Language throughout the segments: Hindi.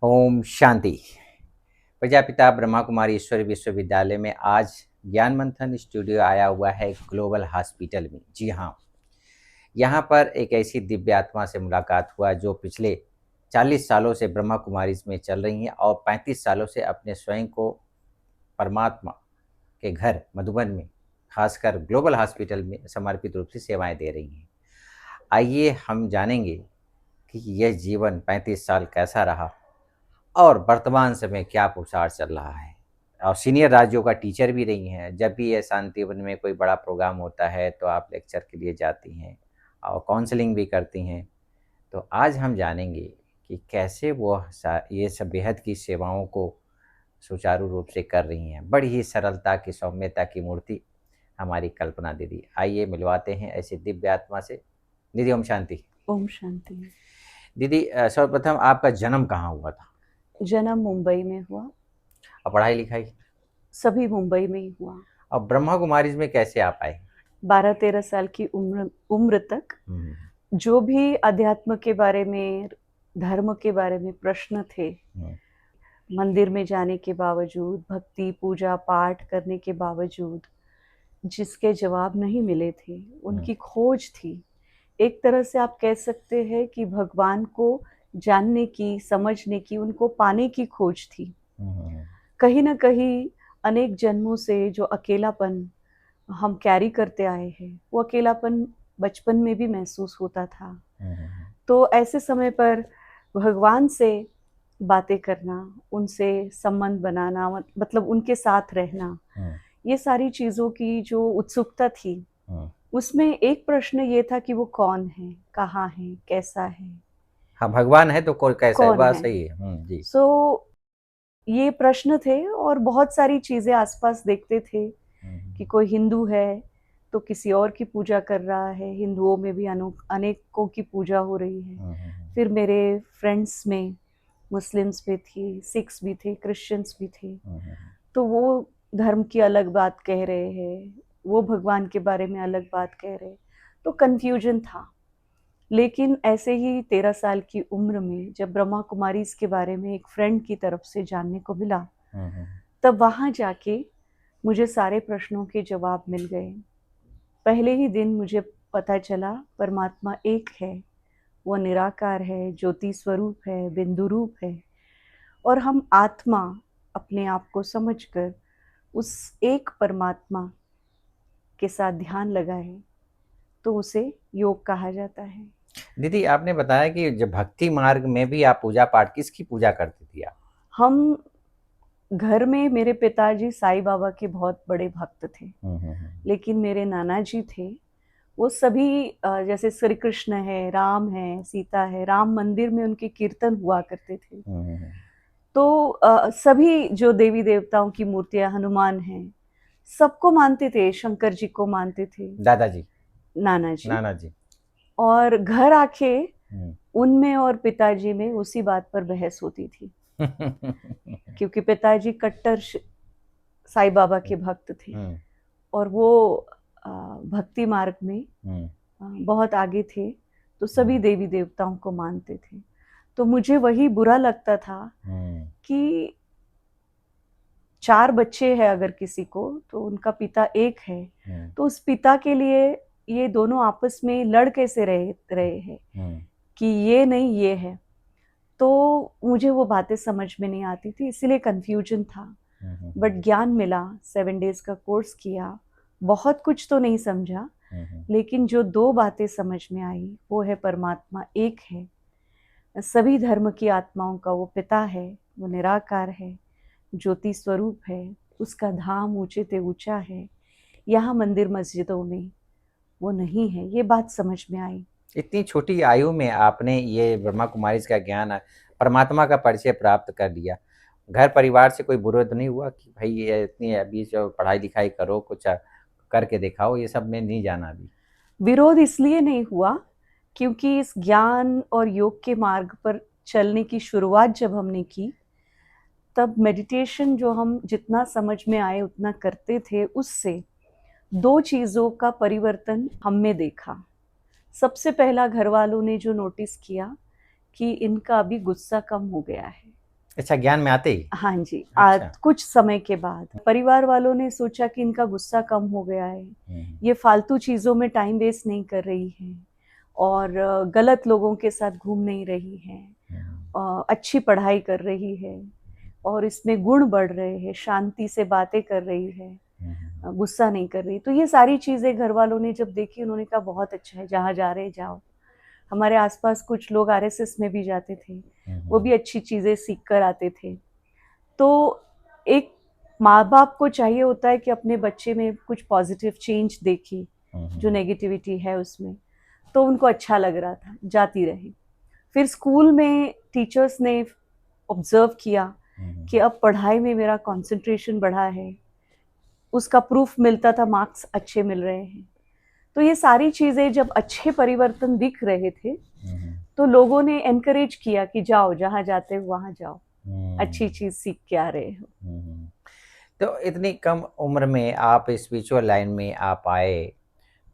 ओम शांति। प्रजापिता ब्रह्मा कुमारी ईश्वरी विश्वविद्यालय में आज ज्ञान मंथन स्टूडियो आया हुआ है ग्लोबल हॉस्पिटल में। जी हाँ, यहाँ पर एक ऐसी दिव्य आत्मा से मुलाकात हुआ जो पिछले 40 सालों से ब्रह्मा कुमारी में चल रही हैं और 35 सालों से अपने स्वयं को परमात्मा के घर मधुबन में, खासकर ग्लोबल हॉस्पिटल में समर्पित रूप से सेवाएं दे रही हैं। आइए हम जानेंगे कि यह जीवन 35 साल कैसा रहा और वर्तमान समय क्या पुरुषार्थ चल रहा है। और सीनियर राज्यों का टीचर भी रही हैं। जब भी ये शांतिवन में कोई बड़ा प्रोग्राम होता है तो आप लेक्चर के लिए जाती हैं और काउंसलिंग भी करती हैं। तो आज हम जानेंगे कि कैसे वो ये सब बेहद की सेवाओं को सुचारू रूप से कर रही हैं। बड़ी ही सरलता की, सौम्यता की मूर्ति हमारी कल्पना दीदी। आइए मिलवाते हैं ऐसी दिव्य आत्मा से। दीदी ओम शांति। ओम शांति। दीदी सर्वप्रथम आपका जन्म कहाँ हुआ था? जन्म मुंबई में हुआ और पढ़ाई लिखाई? सभी मुंबई में ही हुआ। और ब्रह्मा कुमारीज में कैसे आप आए? 12-13 साल की उम्र तक जो भी अध्यात्म के बारे में, धर्म के बारे में प्रश्न थे, मंदिर में जाने के बावजूद, भक्ति पूजा पाठ करने के बावजूद जिसके जवाब नहीं मिले थे, उनकी खोज थी। एक तरह से आप कह सकते हैं कि भगवान को जानने की, समझने की, उनको पाने की खोज थी। कहीं ना कहीं अनेक जन्मों से जो अकेलापन हम कैरी करते आए हैं, वो अकेलापन बचपन में भी महसूस होता था। तो ऐसे समय पर भगवान से बातें करना, उनसे संबंध बनाना, मतलब उनके साथ रहना, ये सारी चीज़ों की जो उत्सुकता थी, उसमें एक प्रश्न ये था कि वो कौन है, कहाँ है, कैसा है। हाँ, भगवान है तो कोई कैसा है, कौन बात है? सही है। जी। सो ये प्रश्न थे और बहुत सारी चीज़ें आसपास देखते थे कि कोई हिंदू है तो किसी और की पूजा कर रहा है, हिंदुओं में भी अनेकों की पूजा हो रही है। फिर मेरे फ्रेंड्स में मुस्लिम्स भी थी, सिख्स भी थे, क्रिश्चियंस भी थे। तो वो धर्म की अलग बात कह रहे हैं, वो भगवान के बारे में अलग बात कह रहे, तो कन्फ्यूजन था। लेकिन ऐसे ही 13 साल की उम्र में जब ब्रह्मा कुमारीज के बारे में एक फ्रेंड की तरफ से जानने को मिला, तब वहाँ जाके मुझे सारे प्रश्नों के जवाब मिल गए। पहले ही दिन मुझे पता चला परमात्मा एक है, वो निराकार है, ज्योति स्वरूप है, बिंदु रूप है। और हम आत्मा अपने आप को समझकर उस एक परमात्मा के साथ ध्यान लगाए तो उसे योग कहा जाता है। दीदी आपने बताया कि जब भक्ति मार्ग में भी आप पूजा पाठ, किसकी पूजा करती थी आप? हम घर में, मेरे पिताजी साईं बाबा के बहुत बड़े भक्त थे। लेकिन मेरे नाना जी थे, वो सभी जैसे श्री कृष्ण है, राम है, सीता है, राम मंदिर में उनके कीर्तन हुआ करते थे। तो सभी जो देवी देवताओं की मूर्तियां, हनुमान हैं, सबको मानते थे, शंकर जी को मानते थे, दादाजी, नाना जी। और घर आके उनमें और पिताजी में उसी बात पर बहस होती थी क्योंकि पिताजी कट्टर साईं बाबा के भक्त थे और वो भक्ति मार्ग में बहुत आगे थे, तो सभी देवी देवताओं को मानते थे। तो मुझे वही बुरा लगता था कि 4 बच्चे हैं अगर किसी को, तो उनका पिता एक है, तो उस पिता के लिए ये दोनों आपस में लड़ कैसे रहे हैं कि ये नहीं ये है। तो मुझे वो बातें समझ में नहीं आती थी, इसीलिए कन्फ्यूजन था। बट ज्ञान मिला, 7 डेज का कोर्स किया, बहुत कुछ तो नहीं समझा, लेकिन जो 2 बातें समझ में आई वो है परमात्मा एक है, सभी धर्म की आत्माओं का वो पिता है, वो निराकार है, ज्योति स्वरूप है, उसका धाम ऊंचे ते ऊंचा है, यहाँ मंदिर मस्जिदों में वो नहीं है। ये बात समझ में आई। इतनी छोटी आयु में आपने ये ब्रह्मा कुमारीज का ज्ञान, परमात्मा का परिचय प्राप्त कर लिया। घर परिवार से कोई विरोध नहीं हुआ कि भाई ये इतनी अभी जो पढ़ाई लिखाई करो, कुछ करके दिखाओ, ये सब में नहीं जाना? अभी विरोध इसलिए नहीं हुआ क्योंकि इस ज्ञान और योग के मार्ग पर चलने की शुरुआत जब हमने की, तब मेडिटेशन जो हम जितना समझ में आए उतना करते थे, उससे 2 चीज़ों का परिवर्तन हम में देखा। सबसे पहला, घर वालों ने जो नोटिस किया कि इनका अभी गुस्सा कम हो गया है, अच्छा, ज्ञान में आते ही? हाँ जी, अच्छा। कुछ समय के बाद परिवार वालों ने सोचा कि इनका गुस्सा कम हो गया है, ये फालतू चीज़ों में टाइम वेस्ट नहीं कर रही है और गलत लोगों के साथ घूम नहीं रही है, अच्छी पढ़ाई कर रही है और इसमें गुण बढ़ रहे हैं, शांति से बातें कर रही है, गुस्सा नहीं कर रही। तो ये सारी चीज़ें घर वालों ने जब देखी, उन्होंने कहा बहुत अच्छा है, जहाँ जा रहे जाओ। हमारे आसपास कुछ लोग आरएसएस में भी जाते थे, वो भी अच्छी चीज़ें सीख कर आते थे। तो एक माँ बाप को चाहिए होता है कि अपने बच्चे में कुछ पॉजिटिव चेंज देखे, जो नेगेटिविटी है उसमें, तो उनको अच्छा लग रहा था, जाती रही। फिर स्कूल में टीचर्स ने ऑब्जर्व किया कि अब पढ़ाई में मेरा कंसंट्रेशन बढ़ा है, उसका प्रूफ मिलता था, मार्क्स अच्छे मिल रहे हैं। तो ये सारी चीज़ें जब अच्छे परिवर्तन दिख रहे थे, तो लोगों ने एनकरेज किया कि जाओ, जहाँ जाते हो वहाँ जाओ, अच्छी चीज़ सीख के आ रहे हो। तो इतनी कम उम्र में आप स्पिरिचुअल लाइन में आप आए,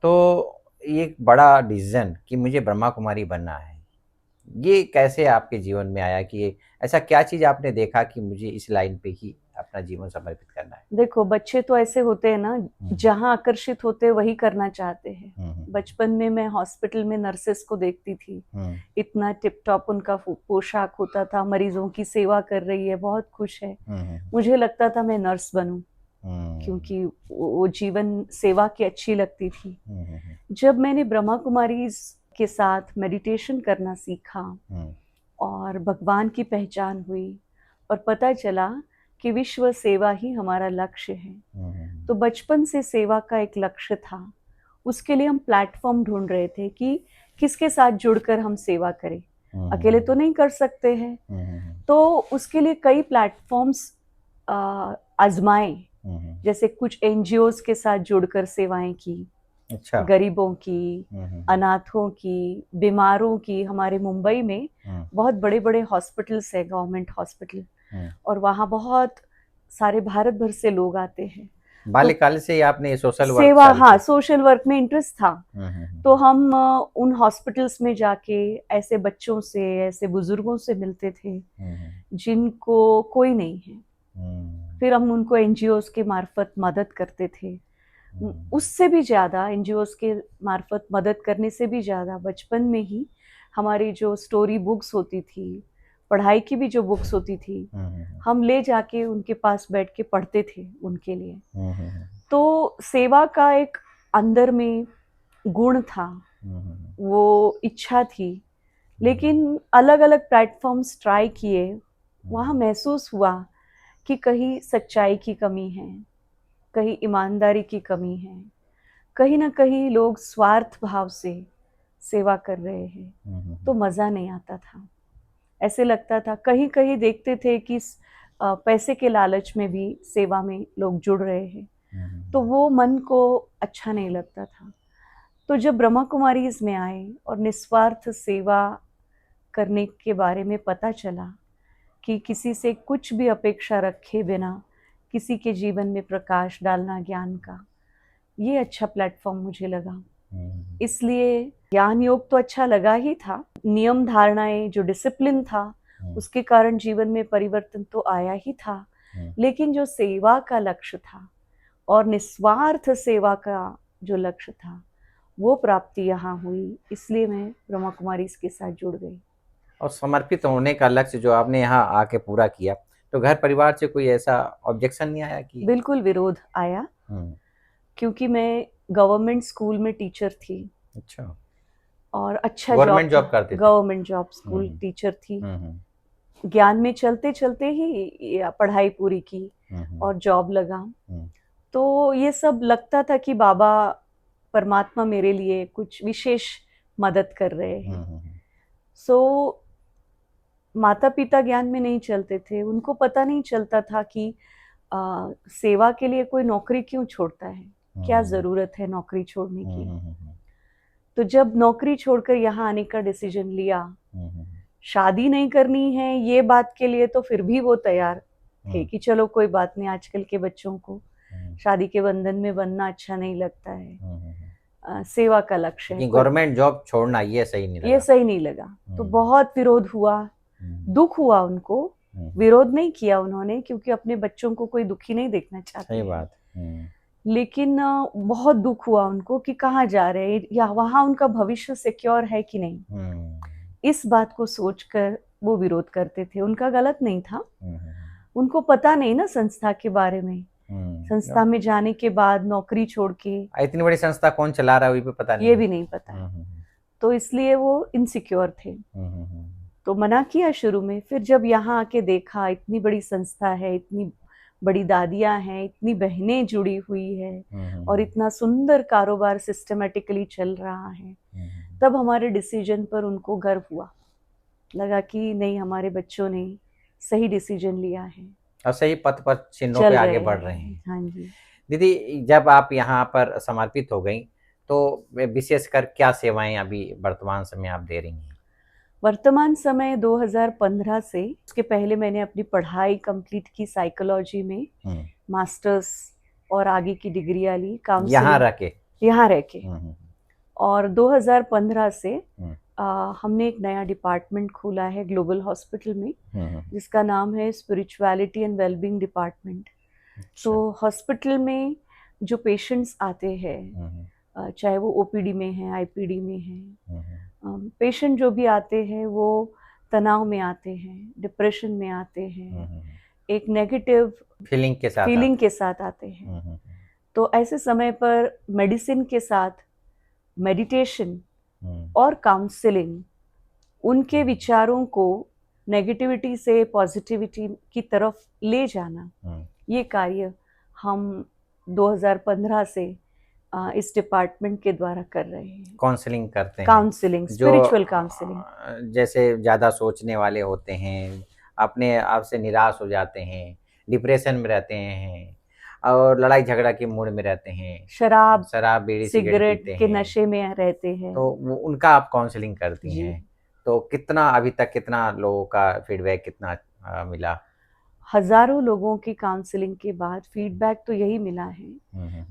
तो ये एक बड़ा डिसीजन कि मुझे ब्रह्मा कुमारी बनना है, ये कैसे आपके जीवन में आया कि ऐसा क्या चीज़ आपने देखा कि मुझे इस लाइन पे ही अपना जीवन समर्पित करना है? देखो, बच्चे तो ऐसे होते हैं ना, जहाँ आकर्षित होते हैं वही करना चाहते हैं। बचपन में मैं हॉस्पिटल में नर्सेस को देखती थी, इतना टिप टॉप उनका पोशाक होता था, मरीजों की सेवा कर रही है, बहुत खुश है। मुझे लगता था मैं नर्स बनूं, क्योंकि वो जीवन सेवा की अच्छी लगती थी। जब मैंने ब्रह्मा कुमारी के साथ मेडिटेशन करना सीखा और भगवान की पहचान हुई और पता चला कि विश्व सेवा ही हमारा लक्ष्य है, तो बचपन से सेवा का एक लक्ष्य था। उसके लिए हम प्लेटफॉर्म ढूंढ रहे थे कि किसके साथ जुड़कर हम सेवा करें, अकेले तो नहीं कर सकते हैं। तो उसके लिए कई प्लेटफॉर्म्स आजमाए, जैसे कुछ एनजीओज के साथ जुड़कर सेवाएं की। अच्छा। गरीबों की, अनाथों की, बीमारों की। हमारे मुंबई में बहुत बड़े बड़े हॉस्पिटल्स है, गवर्नमेंट हॉस्पिटल, और वहाँ बहुत सारे भारत भर से लोग आते हैं। बाल्यकाल से ही आपने सोशल वर्क सेवा, हाँ, सोशल वर्क में इंटरेस्ट था। तो हम उन हॉस्पिटल्स में जाके ऐसे बच्चों से, ऐसे बुजुर्गों से मिलते थे जिनको कोई नहीं है, फिर हम उनको एनजीओज के मार्फत मदद करते थे। उससे भी ज़्यादा, एनजीओज के मार्फत मदद करने से भी ज़्यादा, बचपन में ही हमारी जो स्टोरी बुक्स होती थी, पढ़ाई की भी जो बुक्स होती थी, हम ले जाके उनके पास बैठ के पढ़ते थे उनके लिए। तो सेवा का एक अंदर में गुण था, वो इच्छा थी। लेकिन अलग अलग प्लेटफॉर्म्स ट्राई किए, वहाँ महसूस हुआ कि कहीं सच्चाई की कमी है, कहीं ईमानदारी की कमी है, कहीं ना कहीं लोग स्वार्थ भाव से सेवा कर रहे हैं, तो मज़ा नहीं आता था। ऐसे लगता था, कहीं कहीं देखते थे कि पैसे के लालच में भी सेवा में लोग जुड़ रहे हैं, तो वो मन को अच्छा नहीं लगता था। तो जब ब्रह्मा कुमारीज में आए और निस्वार्थ सेवा करने के बारे में पता चला कि किसी से कुछ भी अपेक्षा रखे बिना किसी के जीवन में प्रकाश डालना ज्ञान का, ये अच्छा प्लेटफॉर्म मुझे लगा। इसलिए ज्ञान योग तो अच्छा लगा ही था, नियम धारणाएं, जो डिसिप्लिन था, उसके कारण जीवन में परिवर्तन तो आया ही था। लेकिन जो सेवा का लक्ष्य था और निस्वार्थ सेवा का जो लक्ष्य था, वो प्राप्ति यहाँ हुई। इसलिए मैं ब्रह्मा कुमारी के साथ जुड़ गई। और समर्पित होने का लक्ष्य जो आपने यहाँ आके पूरा किया, तो घर परिवार से कोई ऐसा ऑब्जेक्शन नहीं आया कि? बिल्कुल विरोध आया, क्योंकि मैं गवर्नमेंट स्कूल में टीचर थी। अच्छा। और अच्छा गवर्नमेंट जॉब करते थे? गवर्नमेंट जॉब, स्कूल टीचर थी। ज्ञान में चलते चलते ही पढ़ाई पूरी की और जॉब लगा। तो ये सब लगता था कि बाबा परमात्मा मेरे लिए कुछ विशेष मदद कर रहे हैं। सो माता पिता ज्ञान में नहीं चलते थे, उनको पता नहीं चलता था कि सेवा के लिए कोई नौकरी क्यों छोड़ता है, क्या ज़रूरत है नौकरी छोड़ने की। तो जब नौकरी छोड़कर यहाँ आने का डिसीजन लिया, शादी नहीं करनी है ये बात के लिए तो फिर भी वो तैयार थे कि चलो कोई बात नहीं, आजकल के बच्चों को शादी के बंधन में बनना अच्छा नहीं लगता है, सेवा का लक्ष्य है। गवर्नमेंट जॉब छोड़ना ये सही नहीं लगा? ये सही नहीं लगा। तो बहुत विरोध हुआ, दुख हुआ उनको, विरोध नहीं किया उन्होंने, क्योंकि अपने बच्चों को कोई दुखी नहीं देखना चाहते। सही बात। लेकिन बहुत दुख हुआ उनको कि कहाँ जा रहे हैं, या वहाँ उनका भविष्य सिक्योर है कि नहीं। इस बात को सोचकर वो विरोध करते थे। उनका गलत नहीं था, उनको पता नहीं ना संस्था के बारे में। संस्था में जाने के बाद नौकरी छोड़ के, इतनी बड़ी संस्था कौन चला रहा है ये भी पता नहीं, ये भी नहीं पता, तो इसलिए वो इनसिक्योर थे। तो मना किया शुरू में। फिर जब यहाँ आके देखा, इतनी बड़ी संस्था है, इतनी बड़ी दादियाँ हैं, इतनी बहनें जुड़ी हुई है, और इतना सुंदर कारोबार सिस्टमेटिकली चल रहा है, तब हमारे डिसीजन पर उनको गर्व हुआ। लगा कि नहीं, हमारे बच्चों ने सही डिसीजन लिया है और सही पथ पर चिन्हों पे आगे बढ़ रहे हैं। हाँ जी। दीदी, जब आप यहाँ पर समर्पित हो गई तो विशेषकर क्या सेवाएं अभी वर्तमान समय आप दे रही हैं? वर्तमान समय 2015 से, उसके पहले मैंने अपनी पढ़ाई कंप्लीट की साइकोलॉजी में, मास्टर्स और आगे की डिग्रियां ली काउंसलिंग यहाँ रह के। और 2015 से हमने एक नया डिपार्टमेंट खोला है ग्लोबल हॉस्पिटल में, जिसका नाम है स्पिरिचुअलिटी एंड वेलबींग डिपार्टमेंट। तो हॉस्पिटल में जो पेशेंट्स आते हैं, चाहे वो ओपीडी में है, आईपीडी में है, पेशेंट जो भी आते हैं वो तनाव में आते हैं, डिप्रेशन में आते हैं, एक नेगेटिव फीलिंग के साथ आते हैं। तो ऐसे समय पर मेडिसिन के साथ मेडिटेशन और काउंसलिंग, उनके विचारों को नेगेटिविटी से पॉजिटिविटी की तरफ ले जाना, ये कार्य हम 2015 से इस डिपार्टमेंट के द्वारा कर रहे हैं। काउंसलिंग करते हैं, काउंसलिंग, स्पिरिचुअल काउंसलिंग। जैसे ज़्यादा सोचने वाले होते हैं, अपने आप से निराश हो जाते हैं, डिप्रेशन में रहते हैं और लड़ाई झगड़ा के मूड में रहते हैं, शराब बीड़ी सिगरेट के नशे में रहते हैं, तो वो उनका आप काउंसलिंग करती हैं। तो कितना अभी तक कितना लोगों का फीडबैक कितना मिला? हजारों लोगों की काउंसलिंग के बाद फीडबैक तो यही मिला है।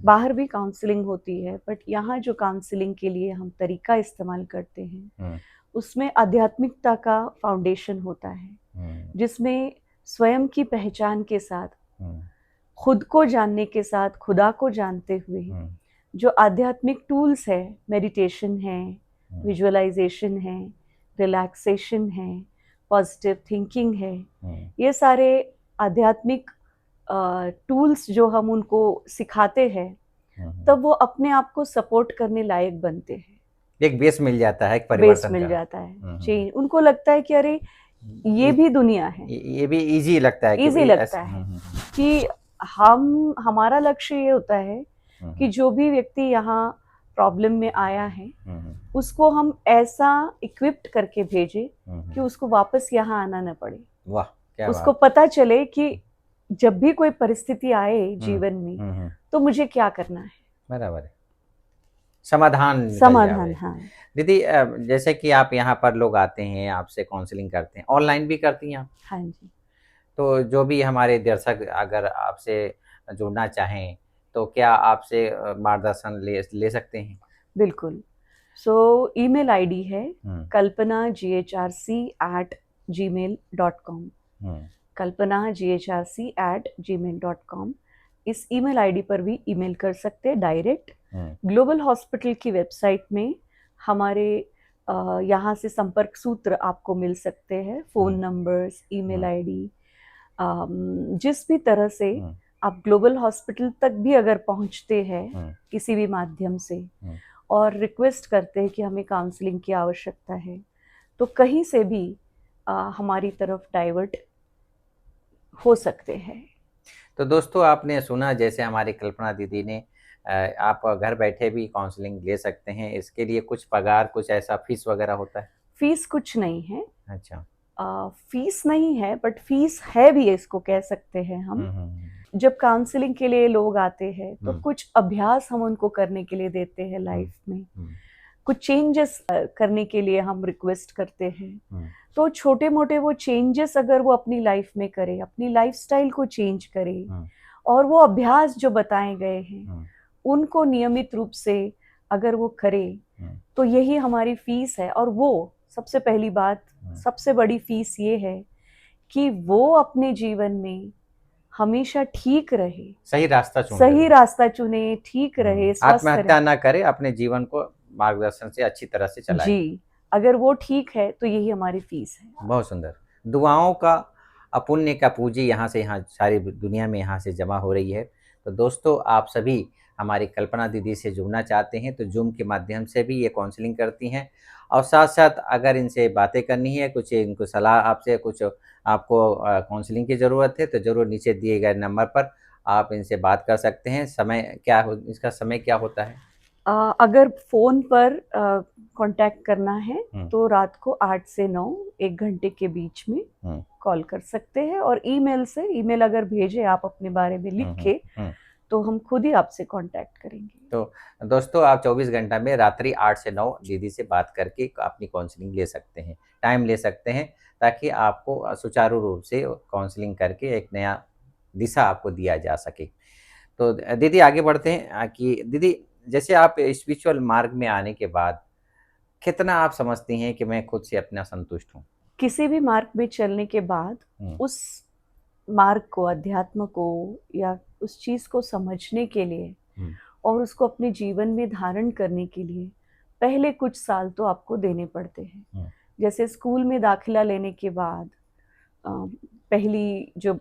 बाहर भी काउंसलिंग होती है, बट यहाँ जो काउंसलिंग के लिए हम तरीका इस्तेमाल करते हैं, उसमें आध्यात्मिकता का फाउंडेशन होता है, जिसमें स्वयं की पहचान के साथ, खुद को जानने के साथ, खुदा को जानते हुए जो आध्यात्मिक टूल्स है, मेडिटेशन है, विजुअलाइजेशन है, रिलैक्सेशन है, पॉजिटिव थिंकिंग है, ये सारे आध्यात्मिक टूल्स जो हम उनको सिखाते हैं, तब वो अपने आप को सपोर्ट करने लायक बनते हैं। एक बेस मिल जाता है, एक परिवर्तन बेस मिल जाता है जी। उनको लगता है कि अरे ये भी दुनिया है, ये भी इजी लगता है, कि हमारा लक्ष्य ये होता है कि जो भी व्यक्ति यहाँ प्रॉब्लम में आया है, उसको हम ऐसा इक्विप्ड करके भेजे कि उसको वापस यहाँ आना न पड़े। वाह, क्या उसको पता चले कि जब भी कोई परिस्थिति आए जीवन में, तो मुझे क्या करना है। बराबर है, समाधान। हाँ दीदी, जैसे कि आप यहाँ पर लोग आते हैं, आपसे काउंसलिंग करते हैं, ऑनलाइन भी करती हैं आप? हाँ जी। तो जो भी हमारे दर्शक अगर आपसे जुड़ना चाहें तो क्या आपसे मार्गदर्शन ले सकते हैं? बिल्कुल। सो ईमेल आईडी है kalpanagrc@gmail.com, kalpanagrc@gmail.com। इस ईमेल आईडी पर भी ईमेल कर सकते हैं डायरेक्ट। ग्लोबल हॉस्पिटल की वेबसाइट में हमारे यहाँ से संपर्क सूत्र आपको मिल सकते हैं, फ़ोन नंबर्स, ईमेल आईडी, जिस भी तरह से आप ग्लोबल हॉस्पिटल तक भी अगर पहुँचते हैं किसी भी माध्यम से, और रिक्वेस्ट करते हैं कि हमें काउंसलिंग की आवश्यकता है, तो कहीं से भी हमारी तरफ डाइवर्ट हो सकते हैं। तो दोस्तों, आपने सुना जैसे हमारी कल्पना दीदी ने, आप घर बैठे भी काउंसलिंग ले सकते हैं। इसके लिए कुछ पगार, कुछ ऐसा फीस वगैरह होता है? फीस कुछ नहीं है। अच्छा। फीस नहीं है, बट फीस है भी, इसको कह सकते हैं हम। जब काउंसलिंग के लिए लोग आते हैं तो कुछ अभ्यास हम उनको करने के लिए देते हैं लाइफ में, कुछ चेंजेस करने के लिए हम रिक्वेस्ट करते हैं। तो छोटे मोटे वो चेंजेस अगर वो अपनी लाइफ में करे, अपनी लाइफस्टाइल को चेंज करे, और वो अभ्यास जो बताए गए हैं उनको नियमित रूप से अगर वो करे, तो यही हमारी फीस है। और वो सबसे पहली बात, सबसे बड़ी फीस ये है कि वो अपने जीवन में हमेशा ठीक रहे, सही रास्ता चुने, सही रास्ता चुने, ठीक रहे, स्वस्थ आत्महत्या रहे। ना करे, अपने जीवन को मार्गदर्शन से अच्छी तरह से चलाए। जी, अगर वो ठीक है तो यही हमारी फीस है। बहुत सुंदर। दुआओं का, अपुण्य का पूंजी यहाँ से यहाँ सारी दुनिया में यहाँ से जमा हो रही है। तो दोस्तों, आप सभी हमारी कल्पना दीदी से जुड़ना चाहते हैं तो जूम के माध्यम से भी ये काउंसलिंग करती हैं, और साथ साथ अगर इनसे बातें करनी है, कुछ इनको सलाह आपसे, कुछ आपको काउंसलिंग की ज़रूरत है, तो ज़रूर नीचे दिए गए नंबर पर आप इनसे बात कर सकते हैं। समय क्या हो, इसका समय क्या होता है? अगर फ़ोन पर कांटेक्ट करना है तो रात को 8 से 9 1 घंटे के बीच में कॉल कर सकते हैं, और ईमेल से, ईमेल अगर भेजें आप अपने बारे में लिख के, तो हम खुद ही आपसे कांटेक्ट करेंगे। तो दोस्तों, आप 24 घंटा में रात्रि 8 से 9 दीदी से बात करके अपनी काउंसलिंग ले सकते हैं, टाइम ले सकते हैं, ताकि आपको सुचारू रूप से काउंसलिंग करके एक नया दिशा आपको दिया जा सके। तो दीदी आगे बढ़ते हैं कि दीदी, जैसे आप स्पिरिचुअल मार्ग में आने के बाद कितना आप समझती हैं कि मैं खुद से अपना संतुष्ट हूँ? किसी भी मार्ग में चलने के बाद उस मार्ग को, अध्यात्म को, या उस चीज़ को समझने के लिए और उसको अपने जीवन में धारण करने के लिए पहले कुछ साल तो आपको देने पड़ते हैं। जैसे स्कूल में दाखिला लेने के बाद पहली जो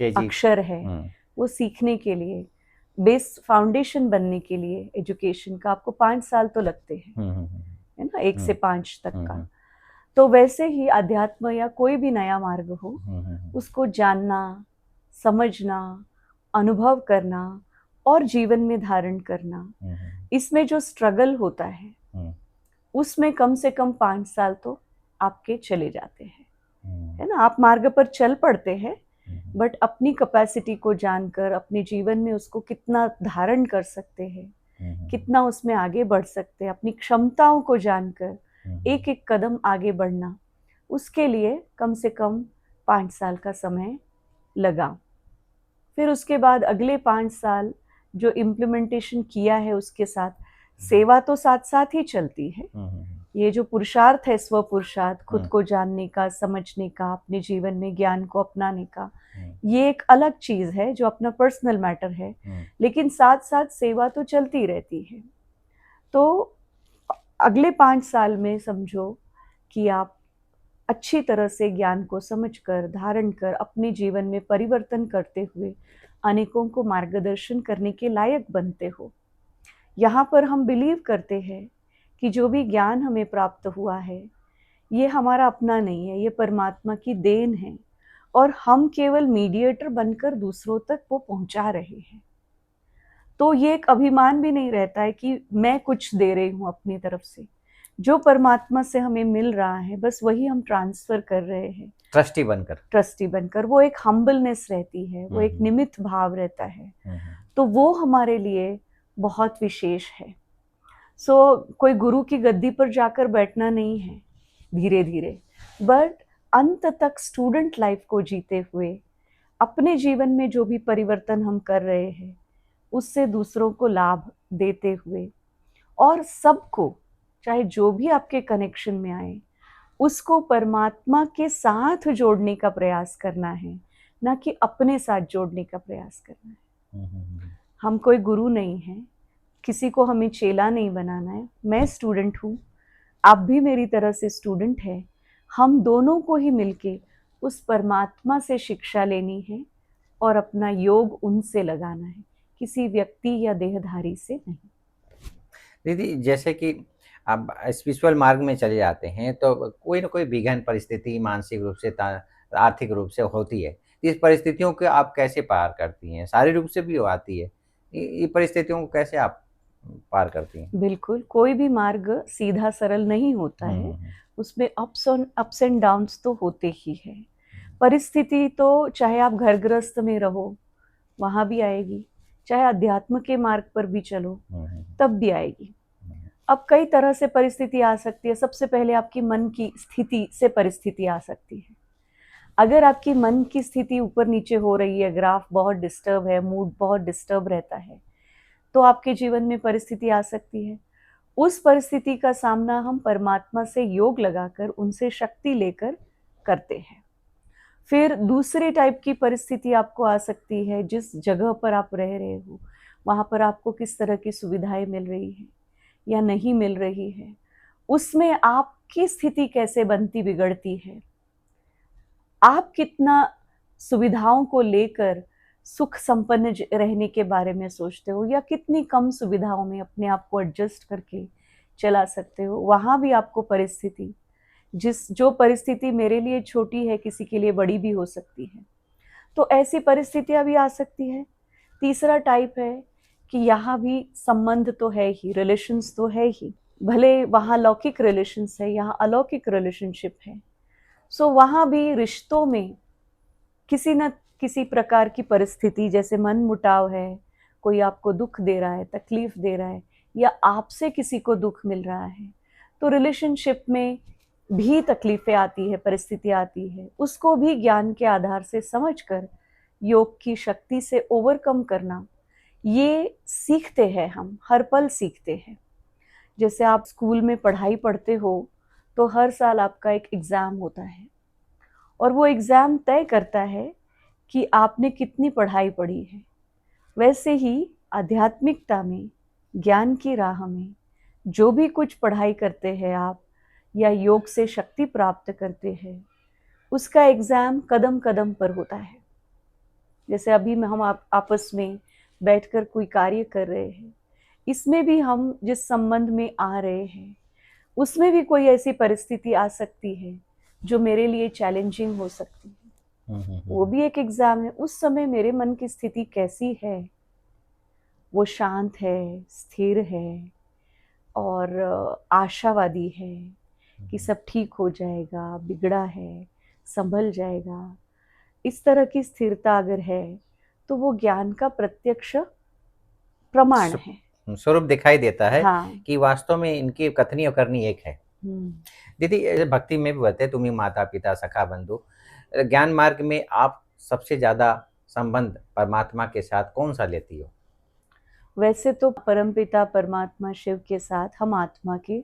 अक्षर है वो सीखने के लिए, बेस फाउंडेशन बनने के लिए एजुकेशन का आपको 5 साल तो लगते हैं, है ना, 1 से 5 तक का। तो वैसे ही अध्यात्म या कोई भी नया मार्ग हो, उसको जानना, समझना, अनुभव करना और जीवन में धारण करना, इसमें जो स्ट्रगल होता है उसमें कम से कम 5 साल तो आपके चले जाते हैं, है ना। आप मार्ग पर चल पड़ते हैं, बट अपनी कैपेसिटी को जानकर अपने जीवन में उसको कितना धारण कर सकते हैं, कितना उसमें आगे बढ़ सकते हैं, अपनी क्षमताओं को जानकर एक एक कदम आगे बढ़ना, उसके लिए कम से कम 5 साल का समय लगा। फिर उसके बाद अगले 5 साल जो इम्प्लीमेंटेशन किया है, उसके साथ सेवा तो साथ साथ ही चलती है। ये जो पुरुषार्थ है, स्व पुरुषार्थ, खुद को जानने का, समझने का, अपने जीवन में ज्ञान को अपनाने का, ये एक अलग चीज है जो अपना पर्सनल मैटर है, लेकिन साथ साथ सेवा तो चलती रहती है। तो अगले 5 साल में समझो कि आप अच्छी तरह से ज्ञान को समझकर, धारण कर, अपने जीवन में परिवर्तन करते हुए अनेकों को मार्गदर्शन करने के लायक बनते हो। यहाँ पर हम बिलीव करते हैं कि जो भी ज्ञान हमें प्राप्त हुआ है, ये हमारा अपना नहीं है, ये परमात्मा की देन है, और हम केवल मीडिएटर बनकर दूसरों तक वो पहुंचा रहे हैं। तो ये एक अभिमान भी नहीं रहता है कि मैं कुछ दे रही हूँ अपनी तरफ से। जो परमात्मा से हमें मिल रहा है, बस वही हम ट्रांसफर कर रहे हैं, ट्रस्टी बनकर। वो एक हम्बलनेस रहती है, वो एक निमित्त भाव रहता है, तो वो हमारे लिए बहुत विशेष है। कोई गुरु की गद्दी पर जाकर बैठना नहीं है धीरे धीरे, बट अंत तक स्टूडेंट लाइफ को जीते हुए अपने जीवन में जो भी परिवर्तन हम कर रहे हैं, उससे दूसरों को लाभ देते हुए, और सबको, चाहे जो भी आपके कनेक्शन में आए, उसको परमात्मा के साथ जोड़ने का प्रयास करना है, ना कि अपने साथ जोड़ने का प्रयास करना है। हम कोई गुरु नहीं हैं, किसी को हमें चेला नहीं बनाना है। मैं स्टूडेंट हूँ, आप भी मेरी तरह से स्टूडेंट हैं। हम दोनों को ही मिलके उस परमात्मा से शिक्षा लेनी है और अपना योग उनसे लगाना है, किसी व्यक्ति या देहधारी से नहीं। दीदी, जैसे कि आप स्पिरिचुअल मार्ग में चले जाते हैं तो कोई ना कोई विघ्न परिस्थिति मानसिक रूप से, आर्थिक रूप से होती है। इस परिस्थितियों को आप कैसे पार करती हैं? शारीरिक रूप से भी वो आती है, ये परिस्थितियों को कैसे आप पार करती हैं? बिल्कुल, कोई भी मार्ग सीधा सरल नहीं होता है, उसमें अप्स एंड डाउन्स तो होते ही है। परिस्थिति तो चाहे आप घर गृहस्थ में रहो वहाँ भी आएगी, चाहे अध्यात्म के मार्ग पर भी चलो तब भी आएगी। अब कई तरह से परिस्थिति आ सकती है। सबसे पहले आपकी मन की स्थिति से परिस्थिति आ सकती है। अगर आपकी मन की स्थिति ऊपर नीचे हो रही है, ग्राफ बहुत डिस्टर्ब है, मूड बहुत डिस्टर्ब रहता है, तो आपके जीवन में परिस्थिति आ सकती है। उस परिस्थिति का सामना हम परमात्मा से योग लगाकर, उनसे शक्ति लेकर करते हैं। फिर दूसरे टाइप की परिस्थिति आपको आ सकती है, जिस जगह पर आप रह रहे हो वहाँ पर आपको किस तरह की सुविधाएं मिल रही है या नहीं मिल रही है, उसमें आपकी स्थिति कैसे बनती बिगड़ती है, आप कितना सुविधाओं को लेकर सुख संपन्न रहने के बारे में सोचते हो या कितनी कम सुविधाओं में अपने आप को एडजस्ट करके चला सकते हो। वहाँ भी आपको परिस्थिति, जो परिस्थिति मेरे लिए छोटी है किसी के लिए बड़ी भी हो सकती है, तो ऐसी परिस्थितियां भी आ सकती है। तीसरा टाइप है कि यहाँ भी संबंध तो है ही, रिलेशंस तो है ही, भले वहाँ लौकिक रिलेशंस है, यहाँ अलौकिक रिलेशनशिप है। सो वहाँ भी रिश्तों में किसी न किसी प्रकार की परिस्थिति, जैसे मन मुटाव है, कोई आपको दुख दे रहा है, तकलीफ दे रहा है, या आपसे किसी को दुख मिल रहा है, तो रिलेशनशिप में भी तकलीफें आती है, परिस्थिति आती है। उसको भी ज्ञान के आधार से समझकर योग की शक्ति से ओवरकम करना, ये सीखते हैं हम, हर पल सीखते हैं। जैसे आप स्कूल में पढ़ाई पढ़ते हो तो हर साल आपका एक एग्ज़ाम होता है और वो एग्ज़ाम तय करता है कि आपने कितनी पढ़ाई पढ़ी है। वैसे ही आध्यात्मिकता में, ज्ञान की राह में जो भी कुछ पढ़ाई करते हैं आप या योग से शक्ति प्राप्त करते हैं, उसका एग्ज़ाम कदम कदम पर होता है। जैसे अभी हम आपस में बैठकर कोई कार्य कर रहे हैं, इसमें भी हम जिस संबंध में आ रहे हैं उसमें भी कोई ऐसी परिस्थिति आ सकती है जो मेरे लिए चैलेंजिंग हो सकती है। वो भी एक एग्ज़ाम है। उस समय मेरे मन की स्थिति कैसी है, वो शांत है, स्थिर है और आशावादी है कि सब ठीक हो जाएगा, बिगड़ा है, संभल जाएगा, इस तरह की स्थिरता अगर है तो वो ज्ञान का प्रत्यक्ष प्रमाण है, स्वरूप दिखाई देता है। हाँ। कि वास्तव में इनकी कथनी और करनी एक है। दीदी, भक्ति में भी बोलते तुम्ही माता पिता सखा बंधु, ज्ञान मार्ग में आप सबसे ज़्यादा संबंध परमात्मा के साथ कौन सा लेती हो? वैसे तो परमपिता परमात्मा शिव के साथ हम आत्मा के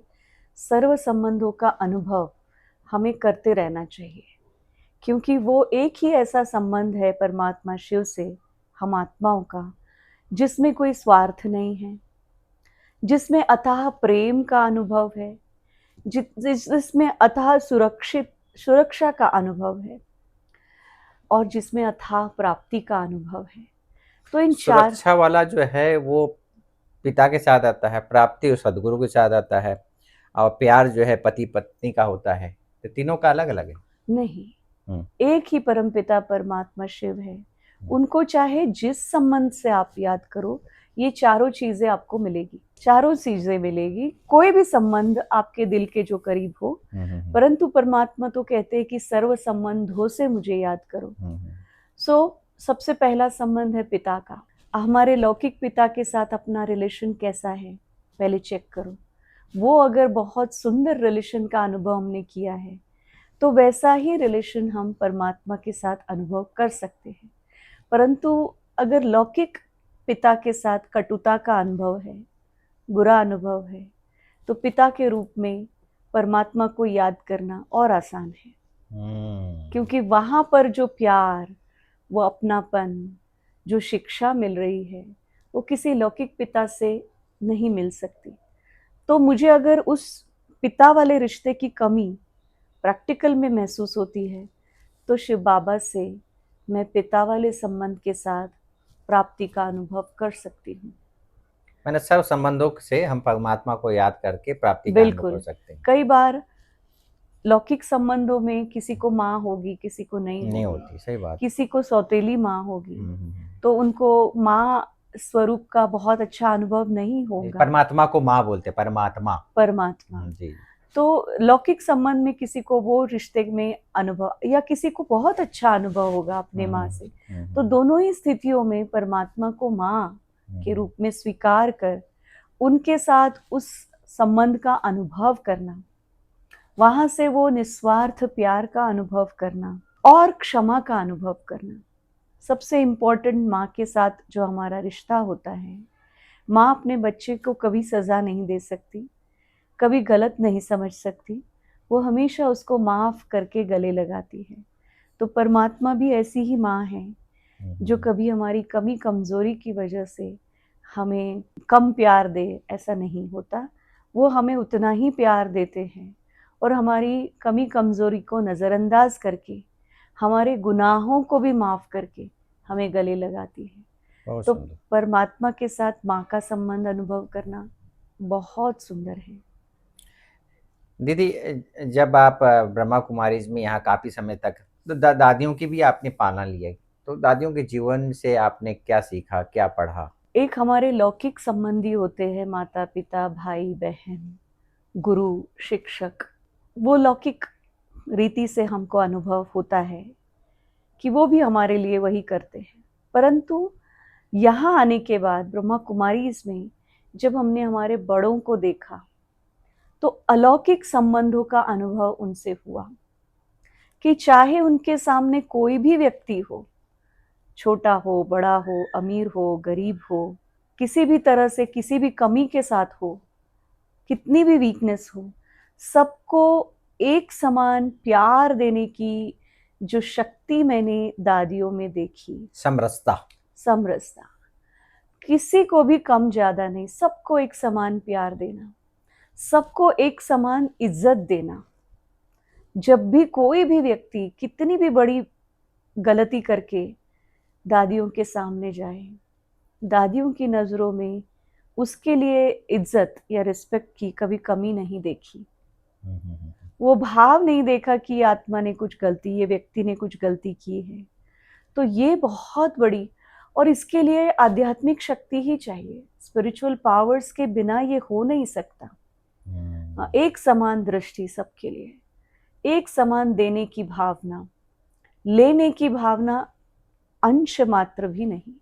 सर्व संबंधों का अनुभव हमें करते रहना चाहिए, क्योंकि वो एक ही ऐसा संबंध है परमात्मा शिव से हम आत्माओं का, जिसमें कोई स्वार्थ नहीं है, जिसमें अथाह प्रेम का अनुभव है, जिसमें अथाह सुरक्षा का अनुभव है और जिसमें अथाह प्राप्ति का अनुभव है। तो इन चार, सुरक्षा वाला जो है वो पिता के साथ आता है, प्राप्ति सदगुरु के साथ आता है, और प्यार जो है पति पत्नी का होता है। तो तीनों का अलग अलग है? नहीं, एक ही परमपिता परमात्मा शिव है। उनको चाहे जिस संबंध से आप याद करो, ये चारों चीजें आपको मिलेगी, चारों चीजें मिलेगी। कोई भी संबंध आपके दिल के जो करीब हो, परंतु परमात्मा तो कहते हैं कि सर्व संबंधों से मुझे याद करो। सो सबसे पहला संबंध है पिता का। हमारे लौकिक पिता के साथ अपना रिलेशन कैसा है पहले चेक करो। वो अगर बहुत सुंदर रिलेशन का अनुभव हमने किया है तो वैसा ही रिलेशन हम परमात्मा के साथ अनुभव कर सकते हैं। परंतु अगर लौकिक पिता के साथ कटुता का अनुभव है, बुरा अनुभव है, तो पिता के रूप में परमात्मा को याद करना और आसान है, क्योंकि वहाँ पर जो प्यार, वो अपनापन, जो शिक्षा मिल रही है, वो किसी लौकिक पिता से नहीं मिल सकती। तो मुझे अगर उस पिता वाले रिश्ते की कमी प्रैक्टिकल में महसूस होती है तो शिव बाबा से मैं पिता वाले संबंध के साथ प्राप्ति का अनुभव कर सकती हूँ। मैंने सब संबंधों से हम परमात्मा को याद करके प्राप्ति का अनुभव कर सकते हैं। कई बार लौकिक संबंधों में किसी को माँ होगी, किसी को नहीं होती, सही बात। किसी को सौतेली माँ होगी, तो उनको माँ स्वरूप का बहुत अच्छा अनुभव नहीं होगा। परमात्मा को माँ बोलते, परमात्मा जी। तो लौकिक संबंध में किसी को वो रिश्ते में अनुभव, या किसी को बहुत अच्छा अनुभव होगा अपने माँ से। तो दोनों ही स्थितियों में परमात्मा को माँ के रूप में स्वीकार कर उनके साथ उस संबंध का अनुभव करना, वहां से वो निस्वार्थ प्यार का अनुभव करना और क्षमा का अनुभव करना। सबसे इम्पोर्टेंट माँ के साथ जो हमारा रिश्ता होता है, माँ अपने बच्चे को कभी सज़ा नहीं दे सकती, कभी गलत नहीं समझ सकती, वो हमेशा उसको माफ़ करके गले लगाती है। तो परमात्मा भी ऐसी ही माँ है जो कभी हमारी कमी कमजोरी की वजह से हमें कम प्यार दे, ऐसा नहीं होता। वो हमें उतना ही प्यार देते हैं और हमारी कमी कमजोरी को नज़रअंदाज करके, हमारे गुनाहों को भी माफ़ करके हमें गले लगाती है। तो परमात्मा के साथ माँ का संबंध अनुभव करना बहुत सुंदर है। दीदी, जब आप ब्रह्मा कुमारीज में यहाँ काफ़ी समय तक, तो दादियों की भी आपने पालना लिया, तो दादियों के जीवन से आपने क्या सीखा, क्या पढ़ा? एक हमारे लौकिक संबंधी होते हैं, माता पिता, भाई बहन, गुरु, शिक्षक। वो लौकिक रीति से हमको अनुभव होता है कि वो भी हमारे लिए वही करते हैं। परंतु यहाँ आने के बाद ब्रह्मा कुमारीज में जब हमने हमारे बड़ों को देखा तो अलौकिक संबंधों का अनुभव उनसे हुआ कि चाहे उनके सामने कोई भी व्यक्ति हो, छोटा हो, बड़ा हो, अमीर हो, गरीब हो, किसी भी तरह से किसी भी कमी के साथ हो, कितनी भी वीकनेस हो, सबको एक समान प्यार देने की जो शक्ति मैंने दादियों में देखी, समरसता, किसी को भी कम ज्यादा नहीं, सबको एक समान प्यार देना, सबको एक समान इज्जत देना। जब भी कोई भी व्यक्ति कितनी भी बड़ी गलती करके दादियों के सामने जाए, दादियों की नज़रों में उसके लिए इज्जत या रिस्पेक्ट की कभी कमी नहीं देखी। वो भाव नहीं देखा कि आत्मा ने कुछ गलती, ये व्यक्ति ने कुछ गलती की है। तो ये बहुत बड़ी, और इसके लिए आध्यात्मिक शक्ति ही चाहिए। स्पिरिचुअल पावर्स के बिना ये हो नहीं सकता। एक समान दृष्टि सबके लिए, एक समान देने की भावना, लेने की भावना अंश मात्र भी नहीं।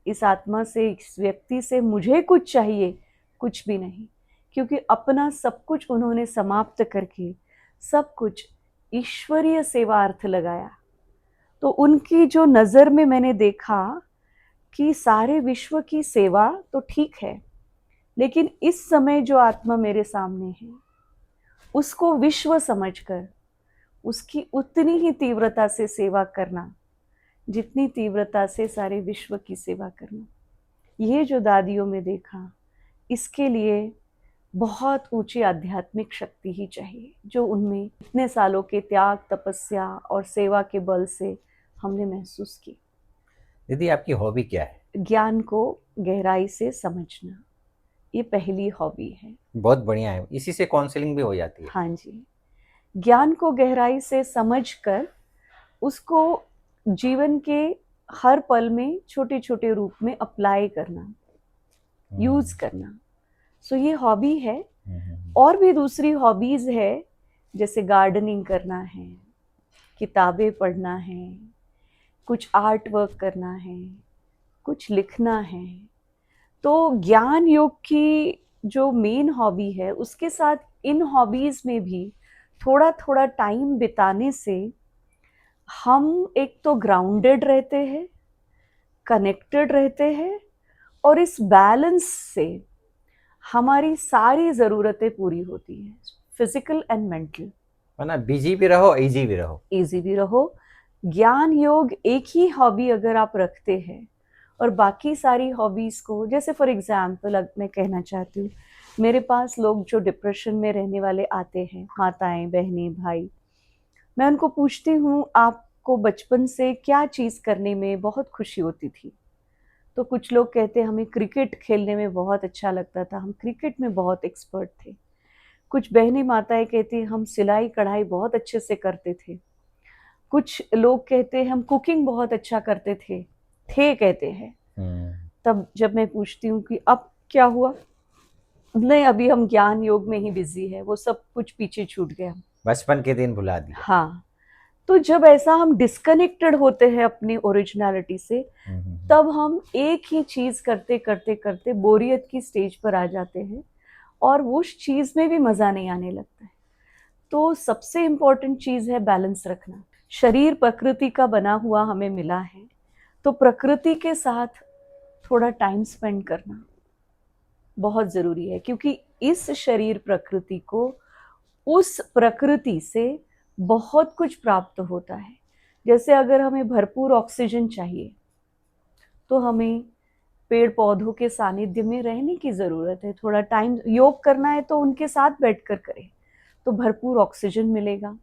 इस आत्मा से, इस व्यक्ति से मुझे कुछ चाहिए, कुछ भी नहीं, क्योंकि अपना सब कुछ उन्होंने समाप्त करके सब कुछ ईश्वरीय सेवार्थ लगाया। तो उनकी जो नज़र में मैंने देखा कि सारे विश्व की सेवा तो ठीक है, लेकिन इस समय जो आत्मा मेरे सामने है उसको विश्व समझकर उसकी उतनी ही तीव्रता से सेवा करना जितनी तीव्रता से सारे विश्व की सेवा करना, ये जो दादियों में देखा, इसके लिए बहुत ऊंची आध्यात्मिक शक्ति ही चाहिए, जो उनमें इतने सालों के त्याग, तपस्या और सेवा के बल से हमने महसूस की। दीदी, आपकी हॉबी क्या है? ज्ञान को गहराई से समझना, ये पहली हॉबी है। बहुत बढ़िया है, इसी से काउंसलिंग भी हो जाती है। हाँ जी, ज्ञान को गहराई से समझकर उसको जीवन के हर पल में छोटे छोटे रूप में अप्लाई करना, यूज करना। सो ये हॉबी है। और भी दूसरी हॉबीज है, जैसे गार्डनिंग करना है, किताबें पढ़ना है, कुछ आर्ट वर्क करना है, कुछ लिखना है। तो ज्ञान योग की जो मेन हॉबी है, उसके साथ इन हॉबीज में भी थोड़ा थोड़ा टाइम बिताने से हम एक तो ग्राउंडेड रहते हैं, कनेक्टेड रहते हैं, और इस बैलेंस से हमारी सारी ज़रूरतें पूरी होती हैं, फिजिकल एंड मेंटल। वरना बिजी भी रहो, इजी भी रहो। इजी भी रहो। ज्ञान योग एक ही हॉबी अगर आप रखते हैं और बाकी सारी हॉबीज़ को, जैसे फॉर एग्जाम्पल मैं कहना चाहती हूँ, मेरे पास लोग जो डिप्रेशन में रहने वाले आते हैं, माताएं, बहनें, भाई, मैं उनको पूछती हूँ आपको बचपन से क्या चीज़ करने में बहुत खुशी होती थी? तो कुछ लोग कहते हैं हमें क्रिकेट खेलने में बहुत अच्छा लगता था, हम क्रिकेट में बहुत एक्सपर्ट थे। कुछ बहनें माताएं कहती हैं हम सिलाई कढ़ाई बहुत अच्छे से करते थे। कुछ लोग कहते हैं हम कुकिंग बहुत अच्छा करते थे कहते हैं। तब जब मैं पूछती हूँ कि अब क्या हुआ, नहीं अभी हम ज्ञान योग में ही बिजी है, वो सब कुछ पीछे छूट गया, बचपन के दिन भुला दिया। हाँ। तो जब ऐसा हम डिस्कनेक्टेड होते हैं अपनी ओरिजिनलिटी से, तब हम एक ही चीज करते करते करते बोरियत की स्टेज पर आ जाते हैं और उस चीज में भी मजा नहीं आने लगता है। तो सबसे इम्पोर्टेंट चीज है बैलेंस रखना। शरीर प्रकृति का बना हुआ हमें मिला है, तो प्रकृति के साथ थोड़ा टाइम स्पेंड करना बहुत जरूरी है, क्योंकि इस शरीर प्रकृति को उस प्रकृति से बहुत कुछ प्राप्त होता है। जैसे अगर हमें भरपूर ऑक्सीजन चाहिए तो हमें पेड़ पौधों के सानिध्य में रहने की जरूरत है। थोड़ा टाइम योग करना है तो उनके साथ बैठकर करें तो भरपूर ऑक्सीजन मिलेगा।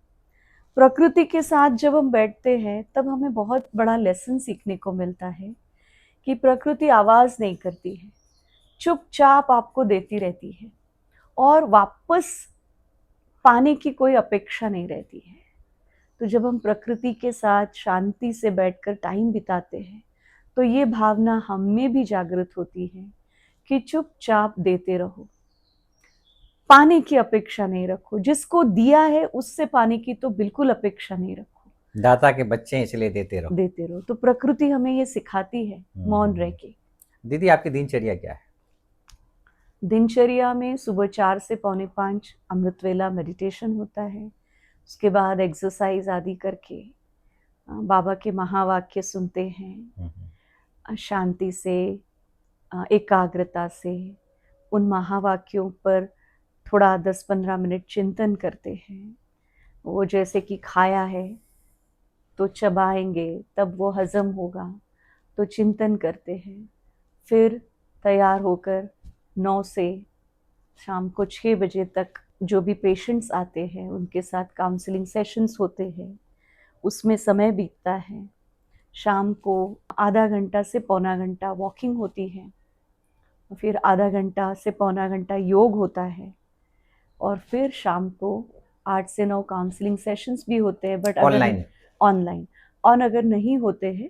प्रकृति के साथ जब हम बैठते हैं तब हमें बहुत बड़ा लेसन सीखने को मिलता है कि प्रकृति आवाज नहीं करती है, चुपचाप आपको देती रहती है और वापस पाने की कोई अपेक्षा नहीं रहती है। तो जब हम प्रकृति के साथ शांति से बैठकर टाइम बिताते हैं तो ये भावना हम में भी जागृत होती है कि चुपचाप देते रहो, पाने की अपेक्षा नहीं रखो। जिसको दिया है उससे पाने की तो बिल्कुल अपेक्षा नहीं रखो। दाता के बच्चे हैं इसलिए देते रहो। तो प्रकृति हमें ये सिखाती है मौन रह के। दीदी आपकी दिनचर्या क्या है? दिनचर्या में सुबह 4 से 4:45 अमृत वेला मेडिटेशन होता है। उसके बाद एक्सरसाइज आदि करके बाबा के महावाक्य सुनते हैं, शांति से, एकाग्रता से उन महावाक्यों पर थोड़ा 10-15 मिनट चिंतन करते हैं। वो जैसे कि खाया है तो चबाएंगे तब वो हजम होगा, तो चिंतन करते हैं। फिर तैयार होकर 9 से शाम को 6 बजे तक जो भी पेशेंट्स आते हैं उनके साथ काउंसलिंग सेशंस होते हैं, उसमें समय बीतता है। शाम को आधा घंटा से पौना घंटा वॉकिंग होती है, फिर आधा घंटा से पौना घंटा योग होता है, और फिर शाम को 8 से 9 काउंसलिंग सेशंस भी होते हैं, बट ऑनलाइन। और अगर नहीं होते हैं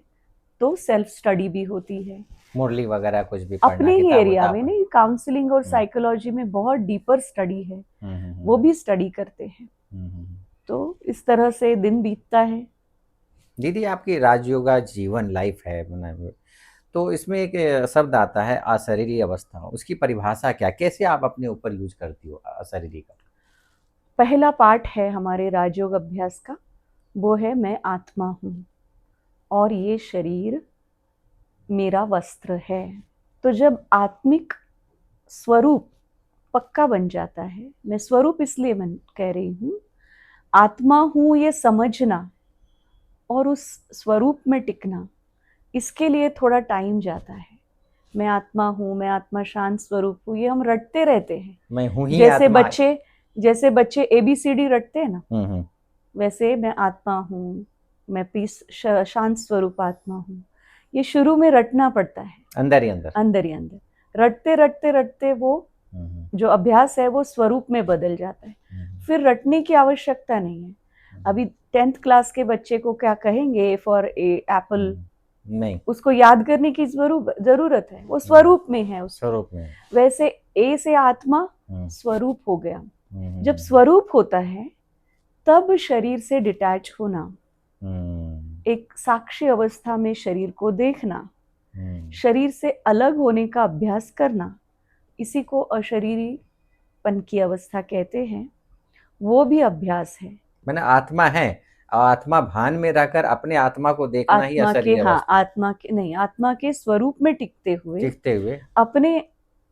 तो सेल्फ स्टडी भी होती है, मुरली वगैरह कुछ भी अपने ही एरिया में। नहीं, काउंसलिंग और साइकोलॉजी में बहुत डीपर स्टडी है, वो भी स्टडी करते हैं। तो इस तरह से दिन बीतता है। दीदी आपकी राजयोगा जीवन लाइफ है, तो इसमें एक शब्द आता है अशरीरी अवस्था, उसकी परिभाषा क्या, कैसे आप अपने ऊपर यूज करती हो अशरीरी का? पहला पार्ट है हमारे राजयोग अभ्यास का, वो है मैं आत्मा हूँ और ये शरीर मेरा वस्त्र है। तो जब आत्मिक स्वरूप पक्का बन जाता है, मैं स्वरूप इसलिए कह रही हूँ, आत्मा हूँ ये समझना और उस स्वरूप में टिकना, इसके लिए थोड़ा टाइम जाता है। मैं आत्मा हूँ, मैं आत्मा शांत स्वरूप हूँ, ये हम रटते रहते हैं। मैं हूँ ही जैसे बच्चे ABCD रटते हैं ना, वैसे मैं आत्मा हूँ, मैं पीस शांत स्वरूप आत्मा हूँ, ये शुरू में रटना पड़ता है अंदर ही अंदर। रटते वो जो अभ्यास है वो स्वरूप में बदल जाता है। फिर रटने की आवश्यकता नहीं है। अभी 10th क्लास के बच्चे को क्या कहेंगे, फॉर एप्पल, नहीं, उसको याद करने की जरूरत है, वो स्वरूप में है, स्वरूप में। वैसे A से आत्मा स्वरूप हो गया। जब स्वरूप होता है तब शरीर से डिटैच होना, एक साक्षी अवस्था में शरीर को देखना, शरीर से अलग होने का अभ्यास करना, इसी को अशरीरीपन की अवस्था कहते हैं। वो भी अभ्यास है। मैंने आत्मा है, आत्मा भान में रहकर अपने आत्मा को देखना ही अशरीरी अवस्था। आत्मा के स्वरूप में टिकते हुए अपने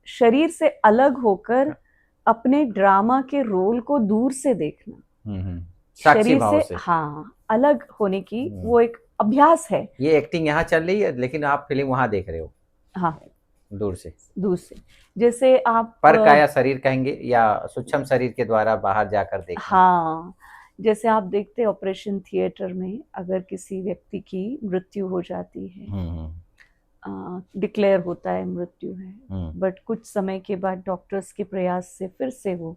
शरीर से अलग होकर अपने ड्रामा के रोल को दूर से देखना, शरीर से अलग होने की वो एक अभ्यास है। ये एक्टिंग यहाँ चल रही है लेकिन आप फिल्म वहां देख रहे हो, दूर से। जैसे आप पर काया शरीर कहेंगे या सूक्ष्म शरीर के द्वारा बाहर जाकर देखना। जैसे आप देखते ऑपरेशन थिएटर में, अगर किसी व्यक्ति की मृत्यु हो जाती है, डिक्लेयर होता है मृत्यु है, बट कुछ समय के बाद डॉक्टर्स के प्रयास से फिर से वो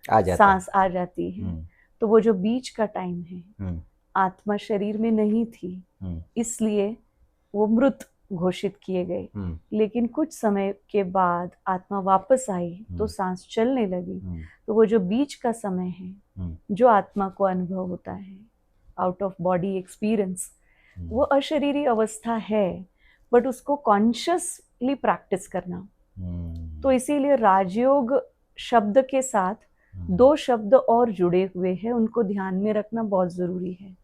सांस आ जाती है, तो वो जो बीच का टाइम है, आत्मा शरीर में नहीं थी, इसलिए वो मृत घोषित किए गए। लेकिन कुछ समय के बाद आत्मा वापस आई तो सांस चलने लगी। तो वो जो बीच का समय है, जो आत्मा को अनुभव होता है, आउट ऑफ बॉडी एक्सपीरियंस, वो अशरीरी अवस्था है, बट उसको कॉन्शियसली प्रैक्टिस करना। तो इसीलिए राजयोग शब्द के साथ 2 शब्द और जुड़े हुए हैं, उनको ध्यान में रखना बहुत जरूरी है।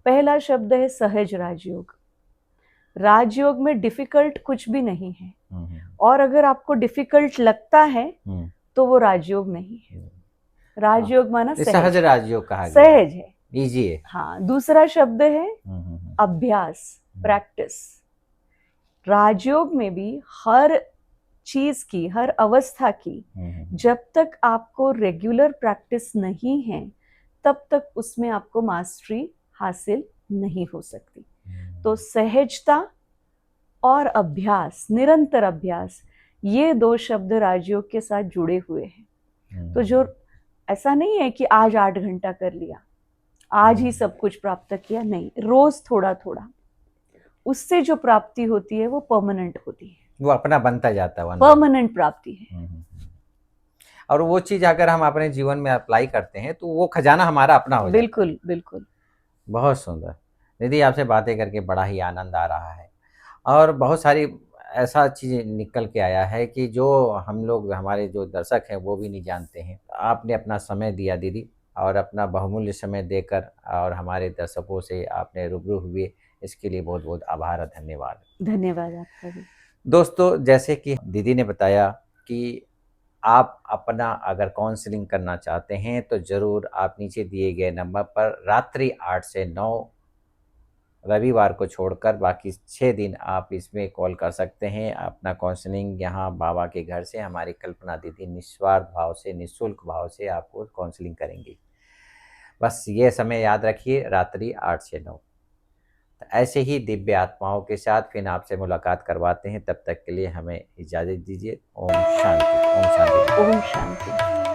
पहला शब्द है सहज राजयोग। राजयोग में डिफिकल्ट कुछ भी नहीं है, और अगर आपको डिफिकल्ट लगता है तो वो राजयोग नहीं है। राजयोग माना सहज राजयोग कहा गया। सहज है, इजी है। हाँ, दूसरा शब्द है अभ्यास, प्रैक्टिस। राजयोग में भी हर चीज की, हर अवस्था की जब तक आपको रेगुलर प्रैक्टिस नहीं है तब तक उसमें आपको मास्टरी हासिल नहीं हो सकती। तो सहजता और अभ्यास, निरंतर अभ्यास, ये दो शब्द राजयोग के साथ जुड़े हुए हैं। तो जो ऐसा नहीं है कि आज 8 घंटा कर लिया, आज ही सब कुछ प्राप्त किया, नहीं, रोज थोड़ा थोड़ा, उससे जो प्राप्ति होती है वो परमानेंट होती है, वो अपना बनता जाता है, परमानेंट प्राप्ति है। और वो चीज अगर हम अपने जीवन में अप्लाई करते हैं तो वो खजाना हमारा अपना हो जाता है। बिल्कुल बिल्कुल। बहुत सुंदर दीदी, आपसे बातें करके बड़ा ही आनंद आ रहा है, और बहुत सारी ऐसा चीज़ निकल के आया है कि जो हम लोग, हमारे जो दर्शक हैं वो भी नहीं जानते हैं। आपने अपना समय दिया दीदी, और अपना बहुमूल्य समय देकर और हमारे दर्शकों से आपने रूबरू हुए, इसके लिए बहुत बहुत आभार और धन्यवाद। धन्यवाद आपका भी। दोस्तों, जैसे कि दीदी ने बताया कि आप अपना अगर काउंसलिंग करना चाहते हैं तो ज़रूर आप नीचे दिए गए नंबर पर रात्रि 8 से 9 रविवार को छोड़कर बाकी 6 दिन आप इसमें कॉल कर सकते हैं। अपना काउंसलिंग यहाँ बाबा के घर से हमारी कल्पना दीदी निस्वार्थ भाव से, निःशुल्क भाव से आपको काउंसलिंग करेंगी। बस ये समय याद रखिए, रात्रि 8 से 9। तो ऐसे ही दिव्य आत्माओं के साथ फिर आपसे मुलाकात करवाते हैं। तब तक के लिए हमें इजाज़त दीजिए। ओम शांति। ओम शांति। ओम शांति।